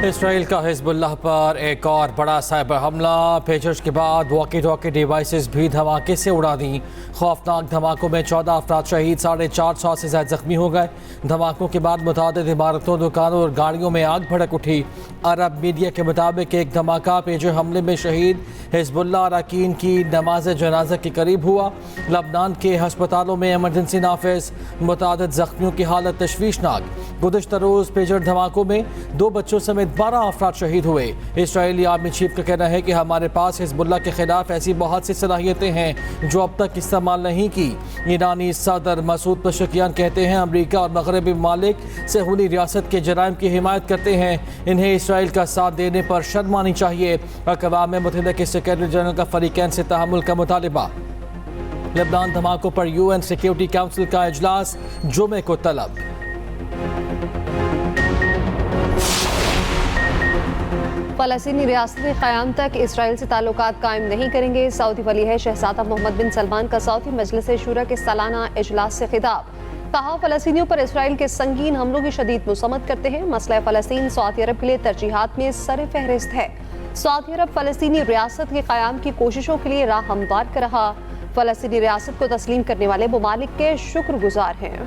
Israel का Hezbollah पर एक और बड़ा साइबर हमला। पेजर्स के बाद वॉकी टॉकी डिवाइसेस भी धमाके से उड़ा दी। खौफनाक धमाकों में 14 अफराद शहीद, 450 से ज्यादा जख्मी हो गए। धमाकों के बाद मुतादिद इमारतों, दुकानों और गाड़ियों में आग भड़क उठी। अरब मीडिया के मुताबिक एक धमाका पेजर हमले में शहीद हिजबुल्लाह अरकान की नमाज जनाजा के करीब हुआ। लबनान के हस्पतालों में एमरजेंसी नाफिज, मुतादिद जख्मियों की हालत तशवीशनाक। गुज़श्ता रोज़ पेजर धमाकों में 2 बच्चों समेत 12 अफराद शहीद हुए। इजरायली आर्मी चीफ का कहना है कि हमारे पास हिजबुल्लाह के खिलाफ ऐसी बहुत सी सलाहियतें हैं जो अब तक इस्तेमाल नहीं की। ईरानी सदर मसूद पशकियान कहते हैं अमरीका और मगरबी ममालिक सहूली रियासत के जराइम की हिमायत करते हैं। इन्हें इसराइल का साथ देने पर शर्म आनी चाहिए। अक़वाम मुत्तहिदा के सेक्रेटरी जनरल का फरीकैन से तहम्मुल का मुतालिबा। लबनान धमाकों पर UN सिक्योरिटी काउंसिल का इजलास जुमे को तलब। फ़लस्तीनी रियासत क़याम तक इसराइल से ताल्लुकात कायम नहीं करेंगे। सऊदी वली है शहज़ादा मोहम्मद बिन सलमान का सऊदी मजलिस शूरा के सालाना इजलास से खिताब। कहा, फ़लस्तीनियों पर इसराइल के संगीन हमलों की शदीद मुसम्मत करते हैं। मसला फ़लस्तीन सऊदी अरब के लिए तरजीहात में सर फहरिस्त है। सऊदी अरब फ़लस्तीनी रियासत के क़याम की कोशिशों के लिए राह हमवार कर रहा। फ़लस्तीनी रियासत को तस्लीम करने वाले ममालिक के शुक्रगुजार हैं।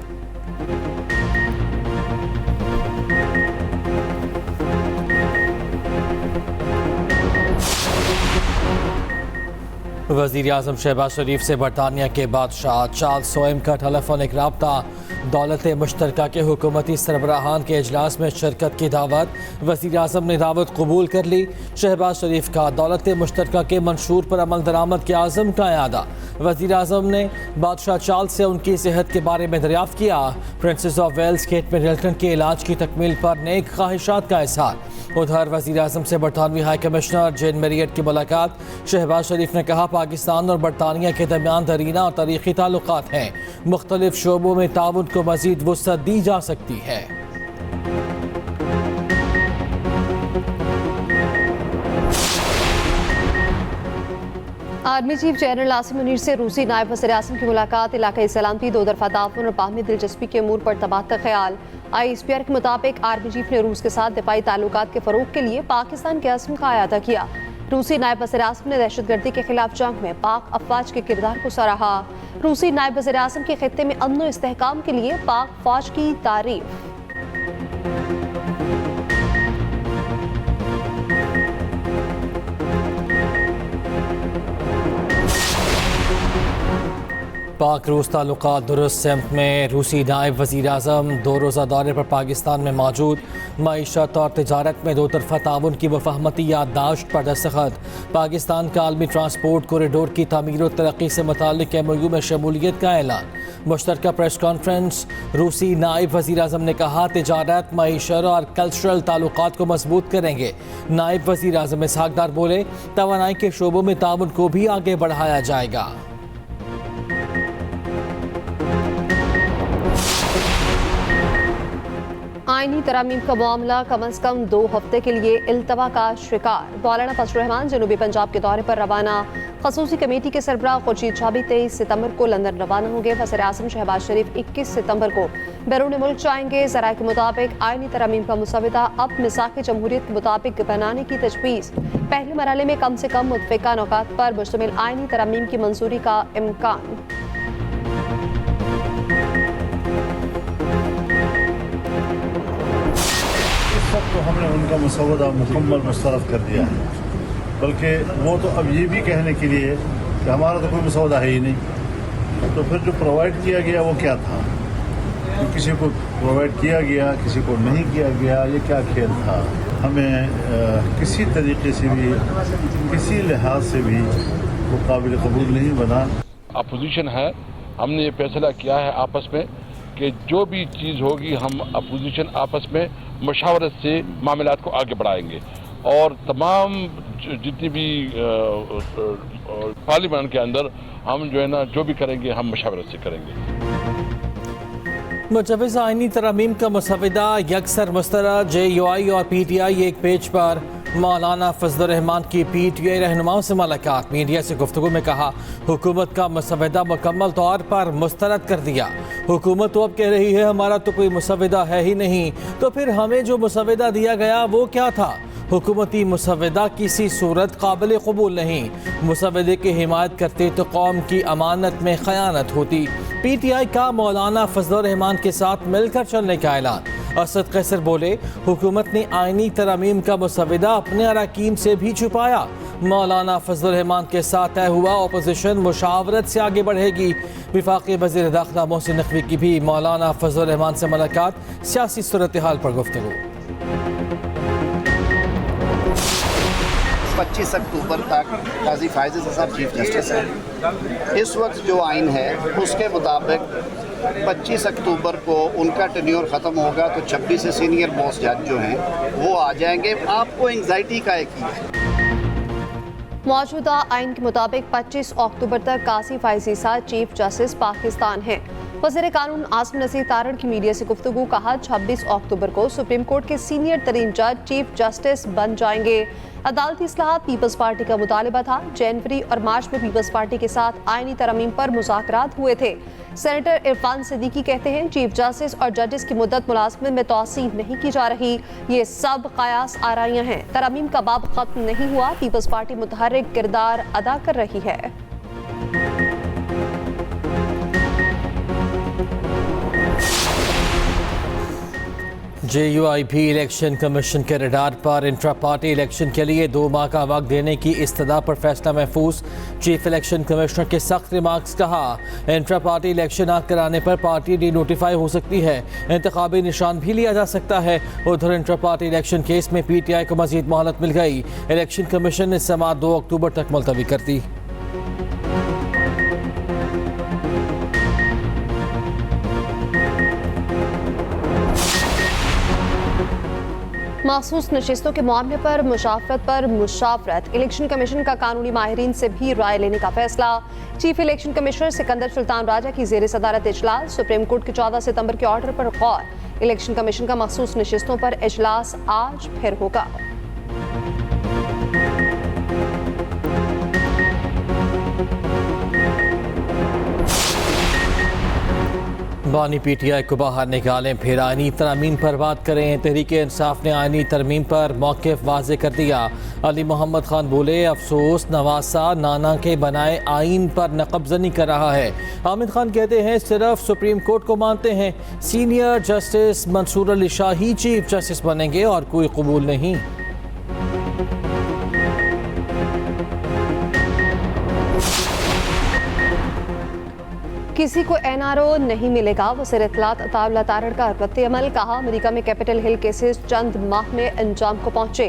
वज़ीर आज़म शहबाज शरीफ से बरतानिया के बादशाह चार्ल्स सोएम का टेलीफोनिक रब्ता। दौलत मुश्तरका के हुकूमती सरबराहान के इजलास में शिरकत की दावत। वज़ीर आज़म ने दावत कबूल कर ली। शहबाज शरीफ का दौलत मुश्तरका के मंशूर पर अमल दरामद के आज़म का यादा। वज़ीर आज़म ने बादशाह चार्ल्स से उनकी सेहत के बारे में दरियाफ़्त किया। Princess of Wales Kate Middleton के इलाज की तकमील पर नेक ख्वाहिशात का इज़हार। उधर वज़ीर आज़म से बरतानवी हाई कमिश्नर जेन मेरियट की मुलाकात। शहबाज शरीफ ने कहा, पाकिस्तान और बरतानिया के दरमियान दरीना और तारीख़ी ताल्लुकात हैं। मुख्तलिफ शोबों में ताउन को मज़ीद वुसअत दी जा सकती है। Army chief general Asim Munir से रूसी नायब वज़ीर आज़म की मुलाकात। इलाक़ाई सलामती, दो तरफ़ा ताउन और बाहमी दिलचस्पी के अमूर पर तबादला ख्याल। ISPR के मुताबिक आर्मी चीफ ने रूस के साथ दिफाई ताल्लुकात के फ़रोग़ के लिए पाकिस्तान के अज़्म का अयादा किया। रूसी नायब वज़ीर आज़म ने दहशतगर्दी के खिलाफ जंग में पाक अफवाज के किरदार को सराहा। रूसी नायब वज़ीर आज़म के खित्ते में अमन व इस्तेहकाम के लिए पाक फौज की तारीफ। पाक रूस ताल्लुकात दुरुस्त सिमत में। रूसी नायब वज़ीर आज़म 2 रोज़ा दौरे पर पाकिस्तान में मौजूद। मईशत और तिजारत में 2 तरफ़ा ताउन की वफ़ाहमती याददाश्त पर दस्तखत। पाकिस्तान का आलमी ट्रांसपोर्ट कॉरिडोर की तामीर और तरक्की से मुताल्लिक़ MOU में शमूलियत का ऐलान। मुश्तरका प्रेस कॉन्फ्रेंस। रूसी नायब वज़ीर आज़म ने कहा, तिजारत, मईशत और कल्चरल ताल्लुकात को मजबूत करेंगे। नायब वज़ीर आज़म इसहाक़ डार बोले, तवानाई के शोबों में ताउन को भी आगे बढ़ाया जाएगा। आईनी तरामीम का मामला कम अज़ कम 2 हफ्ते के लिए इल्तवा का शिकार। मौलाना फजल रहमान जनूबी पंजाब के दौरे पर रवाना। खसूसी कमेटी के सरबराह खुर्शीद शाबी 23 सितंबर को लंदन रवाना होंगे। वज़ीर आज़म शहबाज शरीफ 21 सितंबर को बैरून मुल्क जाएंगे। ज़राए के मुताबिक आईनी तरामीम का मुसवदा अब मिसाक़ जमहूरियत के मुताबिक बनाने की तजवीज़। पहले मरहले में कम से कम मुतफ़िक़ा नुकात पर मुश्तमिल आईनी तरामीम की मंजूरी का इम्कान। तो हमने उनका मसवदा मुकम्मल मुस्तरद कर दिया है, बल्कि वो तो अब ये भी कहने के लिए कि हमारा तो कोई मसवदा है ही नहीं। तो फिर जो प्रोवाइड किया गया वो क्या था? तो किसी को प्रोवाइड किया गया, किसी को नहीं किया गया, ये क्या खेल था? हमें किसी तरीके से भी, किसी लिहाज से भी वो काबिल कबूल नहीं बना। अपोजिशन है, हमने ये फैसला किया है आपस में कि जो भी चीज़ होगी हम अपोजिशन आपस में मशावरत से मामलात को आगे बढ़ाएंगे और तमाम जितनी भी पार्लियामेंट के अंदर हम जो है ना जो भी करेंगे हम मशावरत से करेंगे। मुजवज़ आईनी तरामीम का मुसवदा यकसर मुस्तरद। JUI और PTI एक पेज पर मौलाना फजलुर रहमान की PTI रहनुमाओं से मुलाकात। मीडिया से गुफ्तगू में कहा, हुकूमत का मुसव्वदा मुकम्मल तौर पर मुस्तरद कर दिया। हुकूमत तो अब कह रही है हमारा तो कोई मुसव्वदा है ही नहीं, तो फिर हमें जो मुसव्वदा दिया गया वो क्या था? हुकूमती मुसव्वदा किसी सूरत काबिल कबूल नहीं। मुसव्वदे की हिमायत करते तो कौम की अमानत में खयानत होती। PTI का मौलाना फजलुर रहमान के साथ मिलकर चलने का ऐलान। असद कैसर बोले, हुकूमत ने आइनी तरमीम का मुसव्वदा अपने अरकान से भी छुपाया। मौलाना फजलुर रहमान के साथ तय हुआ अपोजिशन मुशावरत से आगे बढ़ेगी। वफाकी वज़ीर दाखिला मोहसिन नकवी की भी मौलाना फजलुर रहमान से मुलाकात। सियासी सूरत हाल पर गुफ्तगू। 25 अक्टूबर तक काजी फायज़ साहब चीफ जस्टिस हैं। इस वक्त जो आइन है उसके मुताबिक 25 अक्टूबर को उनका टेन्योर ख़त्म होगा तो 26 से सीनियर मोस्ट जज जो हैं वो आ जाएंगे। आपको एंग्जाइटी का एक ही है। मौजूदा आइन के मुताबिक 25 अक्टूबर तक काजी फायज़ी साहब चीफ जस्टिस पाकिस्तान हैं। वज़ीर कानून आसिम नज़ीर तारड़ की मीडिया से गुफ्तगू। कहा, 26 अक्टूबर को सुप्रीम कोर्ट के सीनियर तरीन जज चीफ जस्टिस बन जाएंगे। अदालती इस्लाहात पीपल्स पार्टी का मुतालबा था। जनवरी और मार्च में पीपल्स पार्टी के साथ आइनी तरमीम पर मुज़ाकरात हुए थे। सेनेटर इरफान सिद्दीकी कहते हैं, चीफ जस्टिस और जजेस की मुद्दत मुलाजमत में तोसी नहीं की जा रही, ये सब कयास आराइयाँ हैं। तरमीम का बाब खत्म नहीं हुआ। पीपल्स पार्टी मुतहर्रिक किरदार अदा कर रही है। JUIP इलेक्शन कमीशन के रडार पर इंट्रा पार्टी इलेक्शन के लिए 2 माह का वक्त देने की इस्तदा पर फैसला महफूज। चीफ इलेक्शन कमिश्नर के सख्त रिमार्क्स। कहा, इंट्रा पार्टी इलेक्शन न कराने पर पार्टी डी नोटिफाई हो सकती है, इंतखाबी निशान भी लिया जा सकता है। उधर इंट्रा पार्टी इलेक्शन केस में PTI को मजीद मोहलत मिल गई। इलेक्शन कमीशन ने समाअत 2 अक्टूबर तक मुलतवी कर दी। मखसूस नशिस्तों के मामले पर मुशावरत। इलेक्शन कमीशन का कानूनी माहिरीन से भी राय लेने का फैसला। Chief election commissioner Sikandar Sultan Raja की ज़ेर सदारत इजलास। सुप्रीम कोर्ट के 14 सितंबर के ऑर्डर पर गौर। इलेक्शन कमीशन का मखसूस नशिस्तों पर इजलास आज फिर होगा। बानी PTI को बाहर निकालें, फिर आइनी तरमीम पर बात करें। तहरीक इंसाफ ने आइनी तरमीम पर मौक़िफ़ वाज़े कर दिया। अली मोहम्मद खान बोले, अफसोस नवासा नाना के बनाए आइन पर नक़बज़नी कर रहा है। आमिद खान कहते हैं, सिर्फ सुप्रीम कोर्ट को मानते हैं। सीनियर जस्टिस मंसूर अली शाह ही चीफ जस्टिस बनेंगे और कोई कबूल नहीं। किसी को NRO नहीं मिलेगा। वज़ीर इत्तलात अताउल्लाह तारड़ का रद्द-ए-अमल। कहा, अमेरिका में कैपिटल हिल केसेस चंद माह में अंजाम को पहुंचे।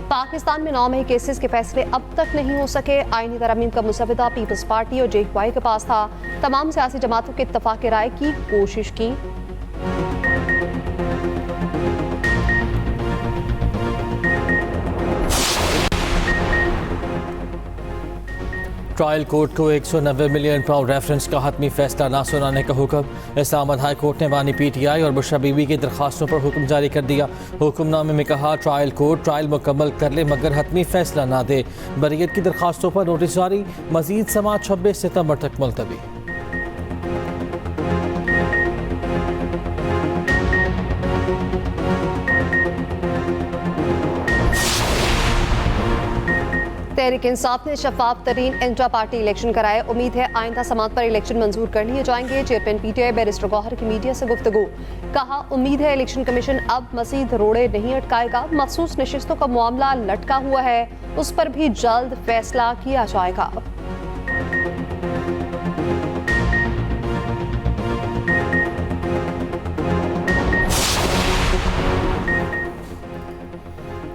पाकिस्तान में 9 मई केसेस के फैसले अब तक नहीं हो सके। आइनी तरमीम का मुसव्वदा पीपल्स पार्टी और JUI के पास था। तमाम सियासी जमातों के इत्तफाक राय की कोशिश की। ट्रायल कोर्ट को 190 मिलियन पाउंड रेफरेंस का हतमी फैसला ना सुनाने का हुक्म। इस्लामाबाद हाई कोर्ट ने बानी PTI और बुशरा बीबी की दरखास्तों पर हुक्म जारी कर दिया। हुक्मनामे में कहा, ट्रायल कोर्ट ट्रायल मुकम्मल कर ले मगर हतमी फैसला ना दे। बरीयत की दरखास्तों पर नोटिस जारी। मजीद समाअत 26 सितंबर तक मुलतवी। तहरीक इंसाफ ने शफाफ तरीन इंट्रा पार्टी इलेक्शन कराए। उम्मीद है आइंदा समाअत पर इलेक्शन मंजूर कर लिए जाएंगे। चेयरमैन PTI बैरिस्टर गौहर की मीडिया से गुफ्तगू। कहा, उम्मीद है इलेक्शन कमीशन अब मजीद रोड़े नहीं अटकाएगा। मखसूस नशिस्तों का मामला लटका हुआ है, उस पर भी जल्द फैसला किया जाएगा।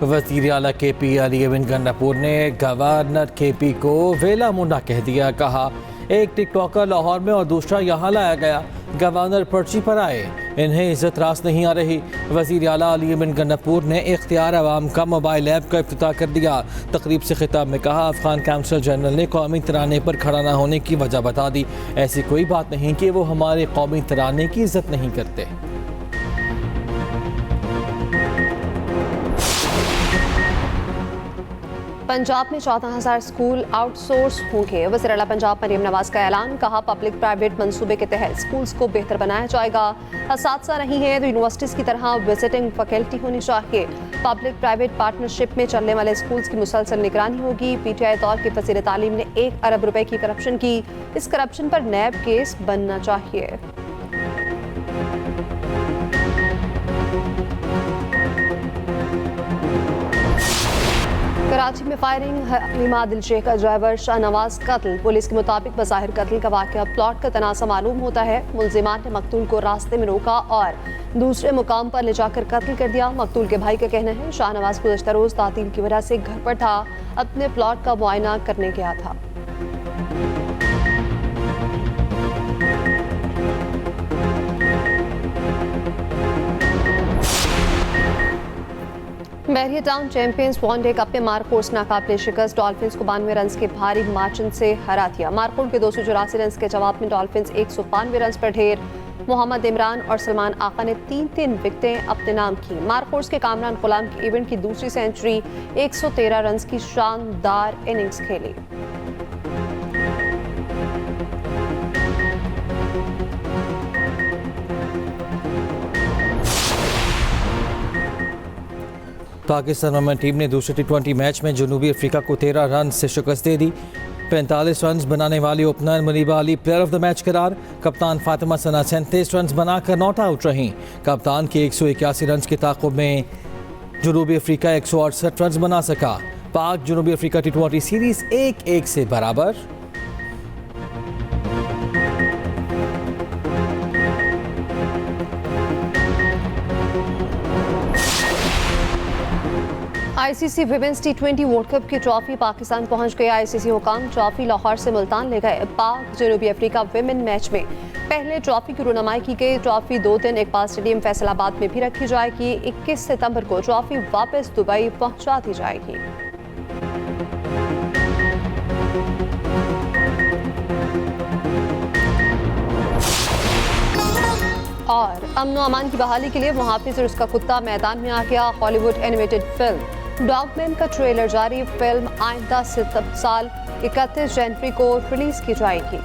वज़ीर आला KP अली गन्नापुर ने गवर्नर KP को वेला मुंडा कह दिया। कहा, एक टिकटॉकर लाहौर में और दूसरा यहाँ लाया गया। गवर्नर पर्ची पर आए, इन्हें इज्जत रास नहीं आ रही। वज़ीर आला अली गन्नापुर ने इख्तियार अवाम का मोबाइल ऐप का इफ्तिताह कर दिया। तकरीब से खिताब में कहा, अफगान काउंसिल जनरल ने कौमी तराने पर खड़ा न होने की वजह बता दी। ऐसी कोई बात नहीं कि वो हमारे कौमी तराने की इज्जत नहीं करते। पंजाब में 14,000 स्कूल आउटसोर्स होंगे। वज़ीर आला पंजाब मरियम नवाज का ऐलान, कहा पब्लिक प्राइवेट मंसूबे के तहत स्कूल्स को बेहतर बनाया जाएगा। असातिज़ा नहीं है तो यूनिवर्सिटीज़ की तरह विजिटिंग फैकल्टी होनी चाहिए। पब्लिक प्राइवेट पार्टनरशिप में चलने वाले स्कूल्स की मुसलसल निगरानी होगी। PTI दौर के वज़ीर तालीम ने 1 अरब रुपए की करप्शन की। इस करप्शन पर नैब केस बनना चाहिए। कराची में फायरिंग, हलीमा दिलशेख का ड्राइवर शाहनवाज कत्ल। पुलिस के मुताबिक बज़ाहिर कत्ल का वाक़या प्लॉट का तनाज़ा मालूम होता है। मुल्जिमान ने मकतूल को रास्ते में रोका और दूसरे मुकाम पर ले जाकर कत्ल कर दिया। मकतूल के भाई का कहना है शाहनवाज गुज़श्ता रोज़ तातील की वजह से घर पर था, अपने प्लॉट का मुआयना करने गया था। बहरिया टाउन चैंपियंस वनडे कप में मारकोट नाकाबिले शिकस्त। डॉल्फिन्स को 92 रन के भारी मार्जिन से हरा दिया। मारकोट के 284 रन के जवाब में डॉल्फिन्स 192 रन पर ढेर। मोहम्मद इमरान और सलमान आका ने 3-3 विकेटें अपने नाम की। मारकोट के कामरान गुलाम की इवेंट की दूसरी सेंचुरी, 113 रन की शानदार इनिंग्स खेली। पाकिस्तान वुमेन टीम ने दूसरे T20 मैच में जनूबी अफ्रीका को 13 रन से शिकस्त दे दी। 45 रन बनाने वाली opener Muneeba Ali player of the match करार। कप्तान फातिमा सना 37 रन बनाकर नॉट आउट रहीं। कप्तान के 181 रन के ताक़ुब में जनूबी अफ्रीका 168 रन बना सका। पाक जनूबी अफ्रीका T20 सीरीज 1-1 से बराबर। ICC women's T20 world cup की ट्रॉफी पाकिस्तान पहुंच गई। ICC हुकाम ट्रॉफी लाहौर से मुल्तान ले गए। पाक जनूबी अफ्रीका विमेन मैच में पहले ट्रॉफी की रुनमाई की गई। ट्रॉफी 2 दिन इकबाल स्टेडियम फैसलाबाद में भी रखी जाएगी। 21 सितंबर को ट्रॉफी वापस दुबई पहुंचा दी जाएगी। और अमन व अमान की बहाली के लिए मुहाफिज और उसका कुत्ता मैदान में आ गया। हॉलीवुड एनिमेटेड फिल्म डॉगमैन का ट्रेलर जारी। फिल्म आइंदा साल 31 जनवरी को रिलीज की जाएगी।